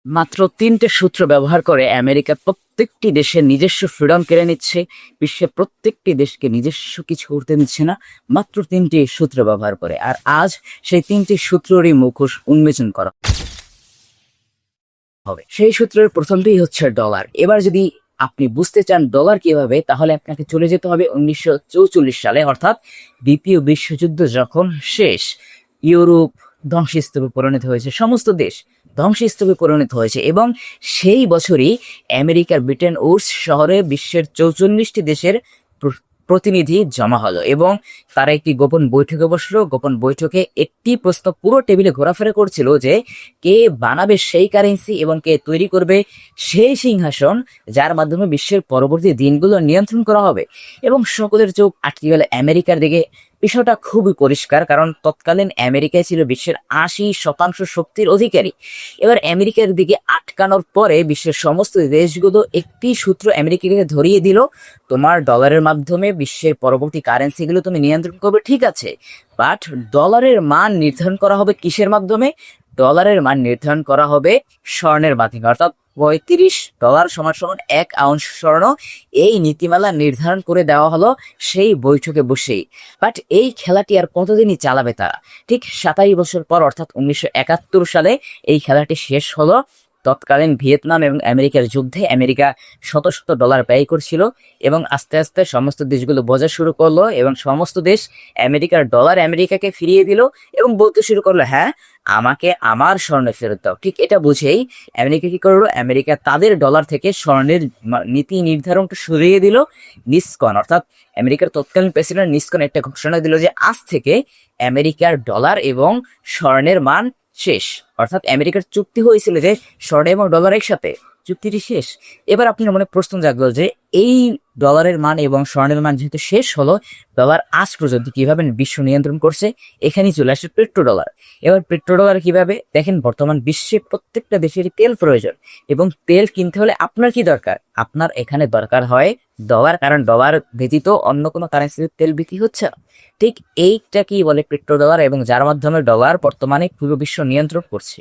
মাত্র ৩টে সূত্র ব্যবহার করে আমেরিকা প্রত্যেকটি দেশের নিজস্ব ফ্রিডম কেড়ে নিচ্ছে। বিশ্বের প্রত্যেকটি দেশকে নিজস্ব কিছু করতে দিচ্ছে না, মাত্র ৩টি সূত্র ব্যবহার করে। আর আজ সেই ৩টি সূত্রেরই মুখোশ উন্মোচন করা হবে। সেই সূত্রের প্রথমটি হচ্ছে ডলার। এবার যদি আপনি বুঝতে চান ডলার কিভাবে, তাহলে আপনাকে চলে যেতে হবে 1944 সালে, অর্থাৎ দ্বিতীয় বিশ্বযুদ্ধ যখন শেষ। ইউরোপ ধ্বংসস্তূপে পরিণত হয়েছে, সমস্ত দেশ ধ্বংসস্তূপে পরিণত হয়েছে, এবং সেই বছরই আমেরিকার ব্রিটেন উডস শহরে বিশ্বের 44টি দেশের প্রতিনিধি জমা হলো এবং তারা একটি গোপন বৈঠকে বসলো। গোপন বৈঠকে একটি প্রশ্ন পুরো টেবিলে ঘোরাফেরা করছিল যে কে বানাবে সেই কারেন্সি এবং কে তৈরি করবে সেই সিংহাসন যার মাধ্যমে বিশ্বের পরবর্তী দিনগুলো নিয়ন্ত্রণ করা হবে। এবং সকলের চোখ আটকে গেল আমেরিকার দিকে। বিষয়টা খুবই পরিষ্কার, কারণ তৎকালীন আমেরিকায় ছিল বিশ্বের 80% শক্তির অধিকারী। এবার আমেরিকার দিকে আটকানোর পরে বিশ্বের সমস্ত দেশগুলো একটি সূত্র আমেরিকাকে ধরিয়ে দিল, তোমার ডলারের মাধ্যমে বিশ্বের পরবর্তী কারেন্সিগুলো তুমি নিয়ন্ত্রণ করবে, ঠিক আছে, বাট ডলারের মান নির্ধারণ করা হবে কিসের মাধ্যমে? ডলারের মান নির্ধারণ করা হবে স্বর্ণের মাধ্যমে, অর্থাৎ $35 সমান সমান 1 আউন্স স্বর্ণ। এই নীতিমালা নির্ধারণ করে দেওয়া হলো সেই বৈঠকে বসেই। বাট এই খেলাটি আর কতদিনই চালাবে তারা? ঠিক 27 বছর পর, অর্থাৎ 1971 সালে এই খেলাটি শেষ হলো। তৎকালীন ভিয়েতনাম এবং আমেরিকার যুদ্ধে আমেরিকা শত শত ডলার ব্যয় করছিল এবং আস্তে আস্তে সমস্ত দেশগুলো বোঝা শুরু করলো এবং সমস্ত দেশ আমেরিকার ডলার আমেরিকাকে ফিরিয়ে দিল এবং বলতে শুরু করলো, হ্যাঁ, আমাকে আমার স্বর্ণ ফেরত দাও। ঠিক এটা বুঝেই আমেরিকা কি করলো? আমেরিকা তাদের ডলার থেকে স্বর্ণের নীতি নির্ধারণটা সরিয়ে দিল। নিক্সন, অর্থাৎ আমেরিকার তৎকালীন প্রেসিডেন্ট নিক্সন একটা ঘোষণা দিল যে আজ থেকে আমেরিকার ডলার এবং স্বর্ণের মান শেষ। অর্থাৎ আমেরিকার চুক্তি হয়েছিল যে স্বর্ণ এবং ডলার একসাথে, চুক্তিটি শেষ। এবার আপনার মনে প্রশ্ন জাগলো যে এই ডলারের মান এবং স্বর্ণের মান যেহেতু শেষ হলো, ডলার আজ পর্যন্ত কিভাবে বিশ্ব নিয়ন্ত্রণ করছে? এখানেই চলে আসে পেট্রো ডলার। এবার পেট্রো ডলার কিভাবে? দেখেন, বর্তমান বিশ্বে প্রত্যেকটা দেশেরই তেল প্রয়োজন এবং তেল কিনতে হলে আপনার কি দরকার? আপনার এখানে দরকার হয় ডলার, কারণ ডলার ব্যতীত অন্য কোনো কারেন্সিতে তেল বিক্রি হচ্ছে না। ঠিক এইটা কি বলে পেট্রো ডলার, এবং যার মাধ্যমে ডলার বর্তমানে পুরো বিশ্ব নিয়ন্ত্রণ করছে।